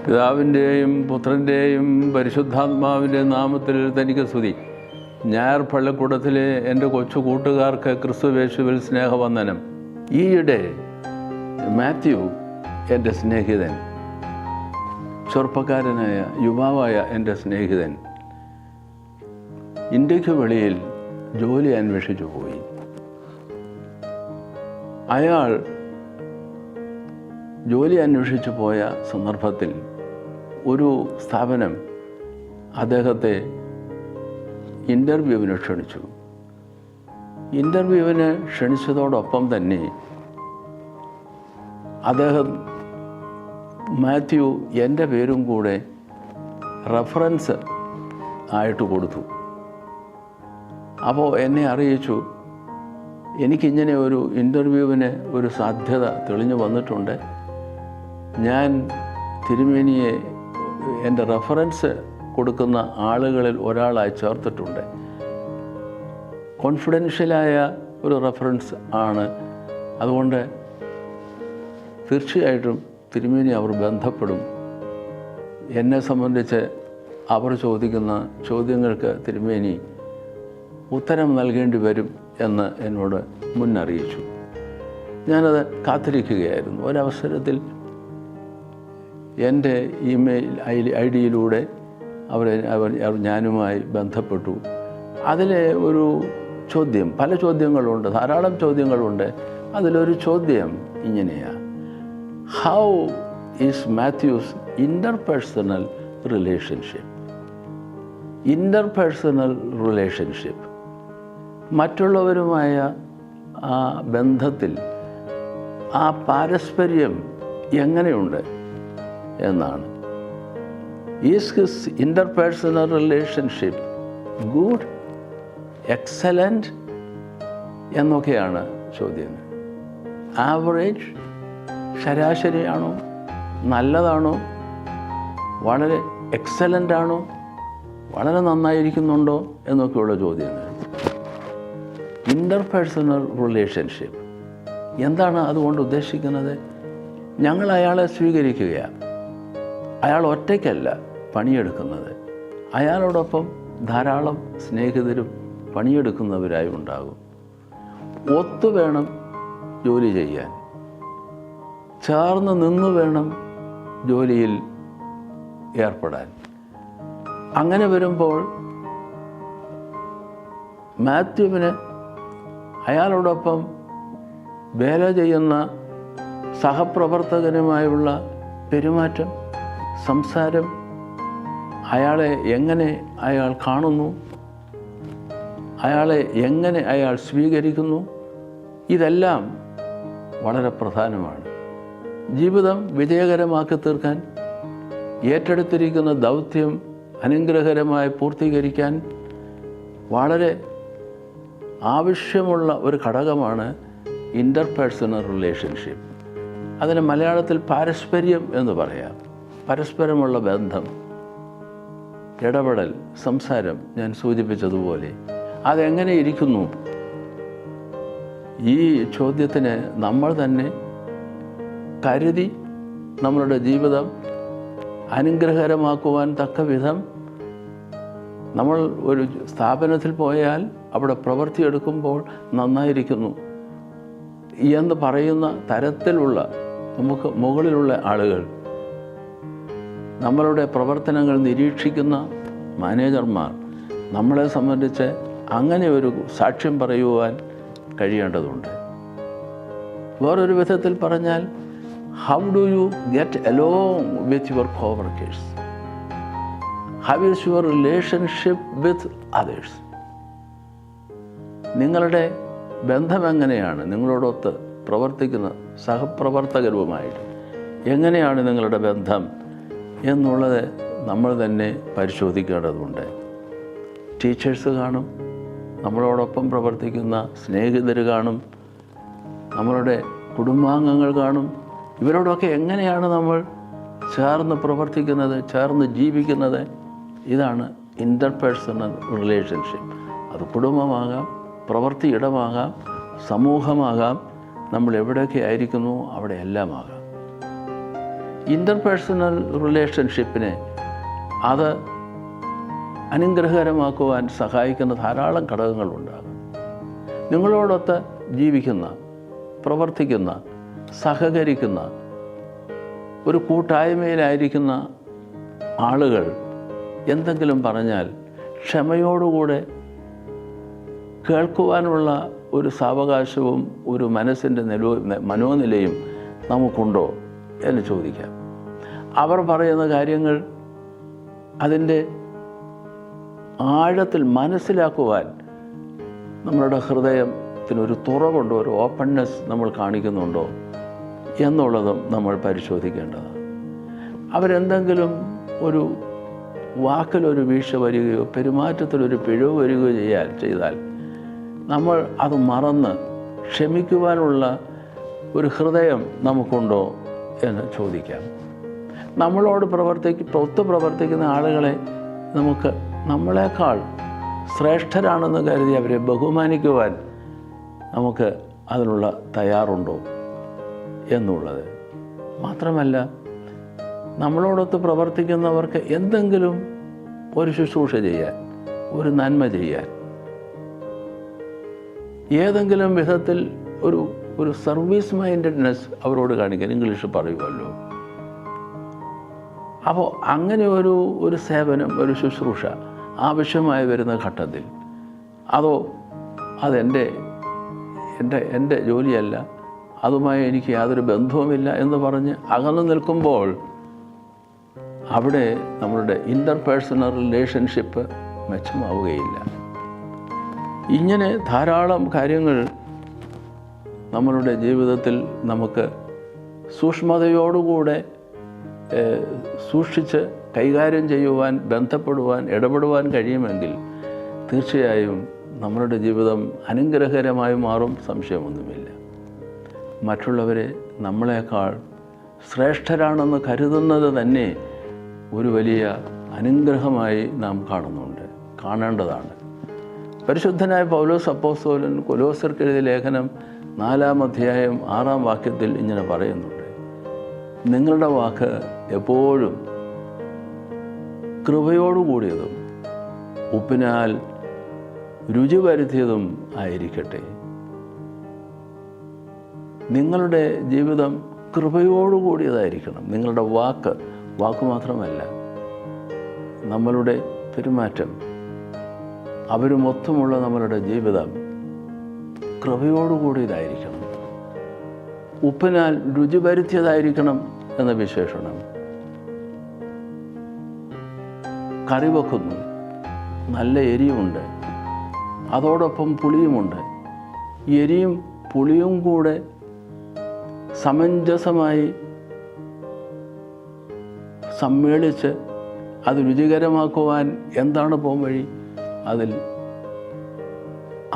പിതാവിൻ്റെയും പുത്രൻ്റെയും പരിശുദ്ധാത്മാവിൻ്റെ നാമത്തിൽ തനിക്ക് സ്തുതി. ഞായർ പള്ളിക്കൂടത്തിലെ എൻ്റെ കൊച്ചു കൂട്ടുകാർക്ക് ക്രിസ്തുവേശുവിൽ സ്നേഹവന്ദനം. ഈയിടെ മാത്യു, എൻ്റെ സ്നേഹിതൻ, ചെറുപ്പക്കാരനായ യുവാവായ എൻ്റെ സ്നേഹിതൻ, ഇന്ത്യക്ക് വെളിയിൽ ജോലി അന്വേഷിച്ചു പോയി. അയാൾ ജോലി അന്വേഷിച്ചു പോയ സന്ദർഭത്തിൽ ഒരു സ്ഥാപനം അദ്ദേഹത്തെ ഇൻ്റർവ്യൂവിന് ക്ഷണിച്ചു. ഇൻ്റർവ്യൂവിന് ക്ഷണിച്ചതോടൊപ്പം തന്നെ അദ്ദേഹം മാത്യു എൻ്റെ പേരും കൂടെ റെഫറൻസ് ആയിട്ട് കൊടുത്തു. അപ്പോൾ എന്നെ അറിയിച്ചു, എനിക്കിങ്ങനെ ഒരു ഇൻ്റർവ്യൂവിന് ഒരു സാധ്യത തെളിഞ്ഞു വന്നിട്ടുണ്ട്. ഞാൻ തിരുമേനിയെ എൻ്റെ റെഫറൻസ് കൊടുക്കുന്ന ആളുകളിൽ ഒരാളായി ചേർത്തിട്ടുണ്ട്. കോൺഫിഡൻഷ്യലായ ഒരു റെഫറൻസ് ആണ്. അതുകൊണ്ട് തീർച്ചയായിട്ടും തിരുമേനി അവർ ബന്ധപ്പെടും. എന്നെ സംബന്ധിച്ച് അവർ ചോദിക്കുന്ന ചോദ്യങ്ങൾക്ക് തിരുമേനി ഉത്തരം നൽകേണ്ടി വരും എന്ന് എന്നോട് മുന്നറിയിച്ചു. ഞാനത് കാത്തിരിക്കുകയായിരുന്നു. ഒരവസരത്തിൽ എൻ്റെ ഇമെയിൽ ID-യിലൂടെ അവർ ഞാനുമായി ബന്ധപ്പെട്ടു. അതിലെ ഒരു ചോദ്യം, പല ചോദ്യങ്ങളുണ്ട്, ധാരാളം ചോദ്യങ്ങളുണ്ട്. അതിലൊരു ചോദ്യം ഇങ്ങനെയാണ്: how is Mathews interpersonal relationship? Interpersonal relationship, മറ്റുള്ളവരുമായ ആ ബന്ധത്തിൽ ആ പാരസ്പര്യം എങ്ങനെയുണ്ട് എന്നാണ്. Is his interpersonal relationship good, excellent എന്നൊക്കെയാണ് ചോദ്യങ്ങൾ. ആവറേജ്, ശരാശരിയാണോ, നല്ലതാണോ, വളരെ എക്സലൻ്റ് ആണോ, വളരെ നന്നായിരിക്കുന്നുണ്ടോ എന്നൊക്കെയുള്ള ചോദ്യങ്ങൾ. ഇൻ്റർപേഴ്സണൽ റിലേഷൻഷിപ്പ് എന്താണ് അതുകൊണ്ട് ഉദ്ദേശിക്കുന്നത്? ഞങ്ങൾ അയാളെ സ്വീകരിക്കുകയാണ്. അയാൾ ഒറ്റയ്ക്കല്ല പണിയെടുക്കുന്നത്. അയാളോടൊപ്പം ധാരാളം സ്നേഹിതരും പണിയെടുക്കുന്നവരായി ഉണ്ടാകും. ഒത്തു വേണം ജോലി ചെയ്യാൻ, ചേർന്ന് നിന്ന് വേണം ജോലിയിൽ ഏർപ്പെടാൻ. അങ്ങനെ വരുമ്പോൾ മാത്യുവിന് അയാളോടൊപ്പം വേല ചെയ്യുന്ന സഹപ്രവർത്തകനുമായുള്ള പെരുമാറ്റം, സംസാരം, അയാളെ എങ്ങനെ അയാൾ കാണുന്നു, അയാളെ എങ്ങനെ അയാൾ സ്വീകരിക്കുന്നു, ഇതെല്ലാം വളരെ പ്രധാനമാണ്. ജീവിതം വിജയകരമാക്കി തീർക്കാൻ, ഏറ്റെടുത്തിരിക്കുന്ന ദൗത്യം അനുഗ്രഹകരമായി പൂർത്തീകരിക്കാൻ വളരെ ആവശ്യമുള്ള ഒരു ഘടകമാണ് ഇൻ്റർപേഴ്സണൽ റിലേഷൻഷിപ്പ്. അതിന് മലയാളത്തിൽ പാരസ്പര്യം എന്ന് പറയാം. പരസ്പരമുള്ള ബന്ധം, ഇടപെടൽ, സംസാരം, ഞാൻ സൂചിപ്പിച്ചതുപോലെ അതെങ്ങനെ ഇരിക്കുന്നു? ഈ ചോദ്യത്തിന് നമ്മൾ തന്നെ കരുതി നമ്മളുടെ ജീവിതം അനുഗ്രഹകരമാക്കുവാൻ തക്ക വിധം നമ്മൾ ഒരു സ്ഥാപനത്തിൽ പോയാൽ അവിടെ പ്രവൃത്തിയെടുക്കുമ്പോൾ നന്നായിരിക്കുന്നു എന്ന് പറയുന്ന തരത്തിലുള്ള നമുക്ക് മുകളിലുള്ള ആളുകൾ, നമ്മളുടെ പ്രവർത്തനങ്ങൾ നിരീക്ഷിക്കുന്ന മാനേജർമാർ നമ്മളെ സംബന്ധിച്ച് അങ്ങനെ ഒരു സാക്ഷ്യം പറയുവാൻ കഴിയേണ്ടതുണ്ട്. വേറൊരു വിധത്തിൽ പറഞ്ഞാൽ, how do you get along with your coworkers? How is your relationship with others? നിങ്ങളുടെ ബന്ധം എങ്ങനെയാണ്? നിങ്ങളോടൊത്ത് പ്രവർത്തിക്കുന്ന സഹപ്രവർത്തകരുമായിട്ട് എങ്ങനെയാണ് നിങ്ങളുടെ ബന്ധം എന്നുള്ളത് നമ്മൾ തന്നെ പരിശോധിക്കേണ്ടതുണ്ട്. ടീച്ചേഴ്സ് കാണും, നമ്മളോടൊപ്പം പ്രവർത്തിക്കുന്ന സ്നേഹിതർ കാണും, നമ്മളുടെ കുടുംബാംഗങ്ങൾ കാണും. ഇവരോടൊക്കെ എങ്ങനെയാണ് നമ്മൾ ചേർന്ന് പ്രവർത്തിക്കുന്നത്, ചേർന്ന് ജീവിക്കുന്നത്? ഇതാണ് ഇൻ്റർപേഴ്സണൽ റിലേഷൻഷിപ്പ്. അത് കുടുംബമാകാം, പ്രവൃത്തി ഇടമാകാം, സമൂഹമാകാം, നമ്മൾ എവിടെയൊക്കെ ആയിരിക്കുന്നു അവിടെ എല്ലാമാകാം. ഇൻ്റർപേഴ്സണൽ റിലേഷൻഷിപ്പിനെ അത് അനുഗ്രഹകരമാക്കുവാൻ സഹായിക്കുന്ന ധാരാളം ഘടകങ്ങളുണ്ടാകും. നിങ്ങളോടൊത്ത് ജീവിക്കുന്ന, പ്രവർത്തിക്കുന്ന, സഹകരിക്കുന്ന, ഒരു കൂട്ടായ്മയിലായിരിക്കുന്ന ആളുകൾ എന്തെങ്കിലും പറഞ്ഞാൽ ക്ഷമയോടുകൂടെ കേൾക്കുവാനുള്ള ഒരു സാവകാശവും ഒരു മനസ്സിൻ്റെ മനോനിലയും നമുക്കുണ്ടോ എന്ന് ചോദിക്കാം. അവർ പറയുന്ന കാര്യങ്ങൾ അതിൻ്റെ ആഴത്തിൽ മനസ്സിലാക്കുവാൻ നമ്മളുടെ ഹൃദയത്തിനൊരു തുറവുണ്ടോ, ഒരു ഓപ്പൺനെസ് നമ്മൾ കാണിക്കുന്നുണ്ടോ എന്നുള്ളതും നമ്മൾ പരിശോധിക്കേണ്ടതാണ്. അവരെന്തെങ്കിലും ഒരു വാക്കിലൊരു വീഴ്ച വരികയോ പെരുമാറ്റത്തിലൊരു പിഴവ് വരികയോ ചെയ്താൽ നമ്മൾ അത് മറന്ന് ക്ഷമിക്കുവാനുള്ള ഒരു ഹൃദയം നമുക്കുണ്ടോ എന്ന് ചോദിക്കാം. നമ്മളോട് ഒത്തു പ്രവർത്തിക്കുന്ന ആളുകളെ നമുക്ക് നമ്മളെക്കാൾ ശ്രേഷ്ഠരാണെന്ന് കരുതി അവരെ ബഹുമാനിക്കുവാൻ നമുക്ക് അതിനുള്ള തയ്യാറുണ്ടോ എന്നുള്ളത്. മാത്രമല്ല, നമ്മളോടൊത്ത് പ്രവർത്തിക്കുന്നവർക്ക് എന്തെങ്കിലും ഒരു ശുശ്രൂഷ ചെയ്യാൻ, ഒരു നന്മ ചെയ്യാൻ, ഏതെങ്കിലും വിധത്തിൽ ഒരു സർവീസ് മൈൻഡഡ്നെസ് അവരോട് കാണിക്കാൻ ഇംഗ്ലീഷ് പറയുമല്ലോ. അപ്പോൾ അങ്ങനെ ഒരു സേവനം, ഒരു ശുശ്രൂഷ ആവശ്യമായി വരുന്ന ഘട്ടത്തിൽ എൻ്റെ ജോലിയല്ല, അതുമായി എനിക്ക് യാതൊരു ബന്ധവുമില്ല എന്ന് പറഞ്ഞ് അകന്നു നിൽക്കുമ്പോൾ അവിടെ നമ്മളുടെ ഇൻ്റർപേഴ്സണൽ റിലേഷൻഷിപ്പ് മെച്ചമാവുകയില്ല. ഇങ്ങനെ ധാരാളം കാര്യങ്ങൾ നമ്മളുടെ ജീവിതത്തിൽ നമുക്ക് സൂക്ഷ്മതയോടുകൂടെ സൂക്ഷിച്ച് കൈകാര്യം ചെയ്യുവാൻ, ബന്ധപ്പെടുവാൻ, ഇടപെടുവാൻ കഴിയുമെങ്കിൽ തീർച്ചയായും നമ്മളുടെ ജീവിതം അനുഗ്രഹകരമായി മാറും, സംശയമൊന്നുമില്ല. മറ്റുള്ളവരെ നമ്മളെക്കാൾ ശ്രേഷ്ഠരാണെന്ന് കരുതുന്നത് തന്നെ ഒരു വലിയ അനുഗ്രഹമായി നാം കാണേണ്ടതാണ്. പരിശുദ്ധനായ പൗലോസ് അപ്പോസ്തലൻ കൊലോസ്യർക്ക് എഴുതിയ ലേഖനം 4-ാം അധ്യായം 6-ാം വാക്യത്തിൽ ഇങ്ങനെ പറയുന്നുണ്ട്: നിങ്ങളുടെ വാക്ക് എപ്പോഴും കൃപയോടുകൂടിയതും ഉപ്പിനാൽ രുചി വരുത്തിയതും ആയിരിക്കട്ടെ. നിങ്ങളുടെ ജീവിതം കൃപയോടുകൂടിയതായിരിക്കണം. നിങ്ങളുടെ വാക്ക് മാത്രമല്ല, നമ്മളുടെ പെരുമാറ്റം, അവരുമൊത്തമുള്ള നമ്മളുടെ ജീവിതം കൃപയോടുകൂടിയതായിരിക്കണം. ഉപ്പിനാൽ രുചി വരുത്തിയതായിരിക്കണം എന്ന വിശേഷണം. കറി വെക്കുന്നു, നല്ല എരിയുണ്ട്, അതോടൊപ്പം പുളിയുമുണ്ട്. എരിയും പുളിയും കൂടെ സമഞ്ജസമായി സമ്മേളിച്ച് അത് രുചികരമാക്കുവാൻ എന്താണ് പോംവഴി? അതിൽ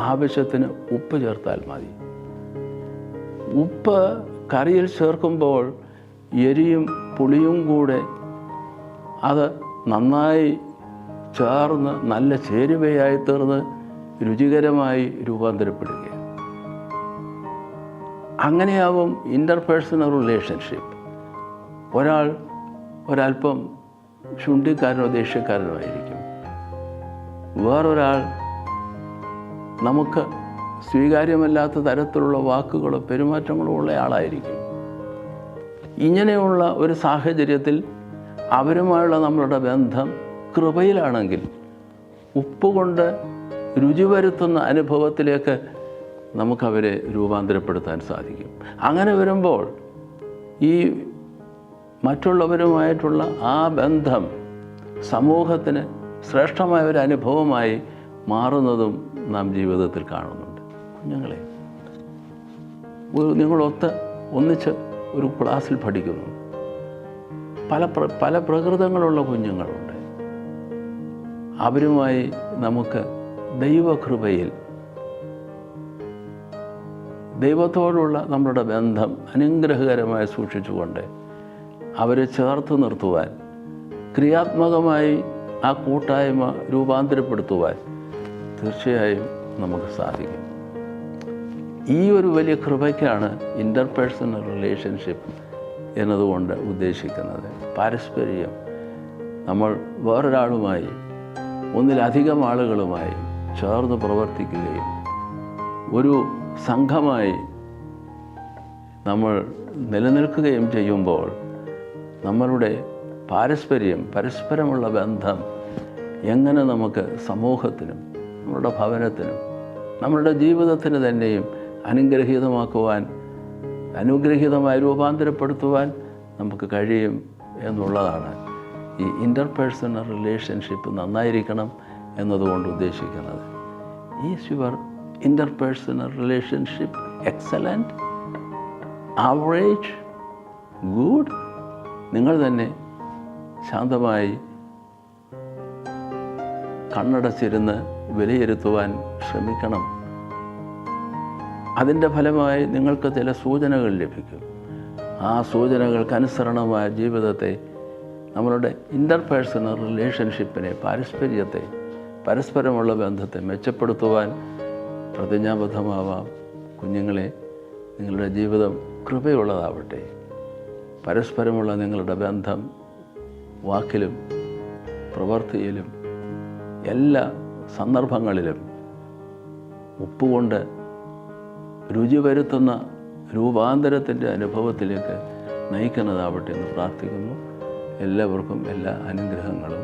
ആവശ്യത്തിന് ഉപ്പ് ചേർത്താൽ മതി. ഉപ്പ് കറിയിൽ ചേർക്കുമ്പോൾ എരിയും പുളിയും കൂടെ അത് നന്നായി ചേർന്ന് നല്ല ചേരുവയായി തീർന്ന് രുചികരമായി രൂപാന്തരപ്പെടുക. അങ്ങനെയാവും ഇൻ്റർപേഴ്സണൽ റിലേഷൻഷിപ്പ്. ഒരല്പം ശുണ്ഠിക്കാരനോ ദേഷ്യക്കാരനോ ആയിരിക്കും. വേറൊരാൾ നമുക്ക് സ്വീകാര്യമല്ലാത്ത തരത്തിലുള്ള വാക്കുകളോ പെരുമാറ്റങ്ങളോ ഉള്ള ആളായിരിക്കും. ഇങ്ങനെയുള്ള ഒരു സാഹചര്യത്തിൽ അവരുമായുള്ള നമ്മളുടെ ബന്ധം കൃപയിലാണെങ്കിൽ ഉപ്പ് കൊണ്ട് രുചി വരുത്തുന്ന അനുഭവത്തിലേക്ക് നമുക്കവരെ രൂപാന്തരപ്പെടുത്താൻ സാധിക്കും. അങ്ങനെ വരുമ്പോൾ ഈ മറ്റുള്ളവരുമായിട്ടുള്ള ആ ബന്ധം സമൂഹത്തിന് ശ്രേഷ്ഠമായ ഒരു അനുഭവമായി മാറുന്നതും നാം ജീവിതത്തിൽ കാണുന്നുണ്ട്. കുഞ്ഞുങ്ങളെ, ഒന്നിച്ച് ഒരു ക്ലാസ്സിൽ പഠിക്കുന്നു. പല പ്രകൃതങ്ങളുള്ള കുഞ്ഞുങ്ങളുണ്ട്. അവരുമായി നമുക്ക് ദൈവകൃപയിൽ ദൈവത്തോടുള്ള നമ്മളുടെ ബന്ധം അനുഗ്രഹകരമായി സൂക്ഷിച്ചുകൊണ്ട് അവരെ ചേർത്ത് നിർത്തുവാൻ, ക്രിയാത്മകമായി ആ കൂട്ടായ്മ രൂപാന്തരപ്പെടുത്തുവാൻ തീർച്ചയായും നമുക്ക് സാധിക്കും. ഈ ഒരു വലിയ കൃപയ്ക്കാണ് ഇൻ്റർപേഴ്സണൽ റിലേഷൻഷിപ്പ് എന്നതുകൊണ്ട് ഉദ്ദേശിക്കുന്നത്. പാരസ്പര്യം, നമ്മൾ വേറൊരാളുമായി ഒന്നിലധികം ആളുകളുമായി ചേർന്ന് പ്രവർത്തിക്കുകയും ഒരു സംഘമായി നമ്മൾ നിലനിൽക്കുകയും ചെയ്യുമ്പോൾ നമ്മളുടെ പരസ്പരമുള്ള ബന്ധം എങ്ങനെ നമുക്ക് സമൂഹത്തിനും നമ്മുടെ ഭവനത്തിനും നമ്മളുടെ ജീവിതത്തിന് തന്നെയും അനുഗ്രഹീതമായി രൂപാന്തരപ്പെടുത്തുവാൻ നമുക്ക് കഴിയും എന്നുള്ളതാണ് ഈ ഇൻ്റർപേഴ്സണൽ റിലേഷൻഷിപ്പ് നന്നായിരിക്കണം എന്നതുകൊണ്ട് ഉദ്ദേശിക്കുന്നത്. Is your interpersonal relationship excellent, average, good? നിങ്ങൾ തന്നെ ശാന്തമായി കണ്ണടച്ചിരുന്ന് വിലയിരുത്തുവാൻ ശ്രമിക്കണം. അതിൻ്റെ ഫലമായി നിങ്ങൾക്ക് ചില സൂചനകൾ ലഭിക്കും. ആ സൂചനകൾക്കനുസരണമായ ജീവിതത്തെ, നമ്മളുടെ ഇൻ്റർപേഴ്സണൽ റിലേഷൻഷിപ്പിനെ, പരസ്പരമുള്ള ബന്ധത്തെ മെച്ചപ്പെടുത്തുവാൻ പ്രതിജ്ഞാബദ്ധമാവാം. കുഞ്ഞുങ്ങളെ, നിങ്ങളുടെ ജീവിതം കൃപയുള്ളതാവട്ടെ. പരസ്പരമുള്ള നിങ്ങളുടെ ബന്ധം വാക്കിലും പ്രവൃത്തിയിലും എല്ലാ സന്ദർഭങ്ങളിലും ഉപ്പുകൊണ്ട് രുചി വരുത്തുന്ന രൂപാന്തരത്തിൻ്റെ അനുഭവത്തിലേക്ക് നയിക്കുന്നതാവട്ടെ എന്ന് പ്രാർത്ഥിക്കുന്നു. എല്ലാവർക്കും എല്ലാ അനുഗ്രഹങ്ങളും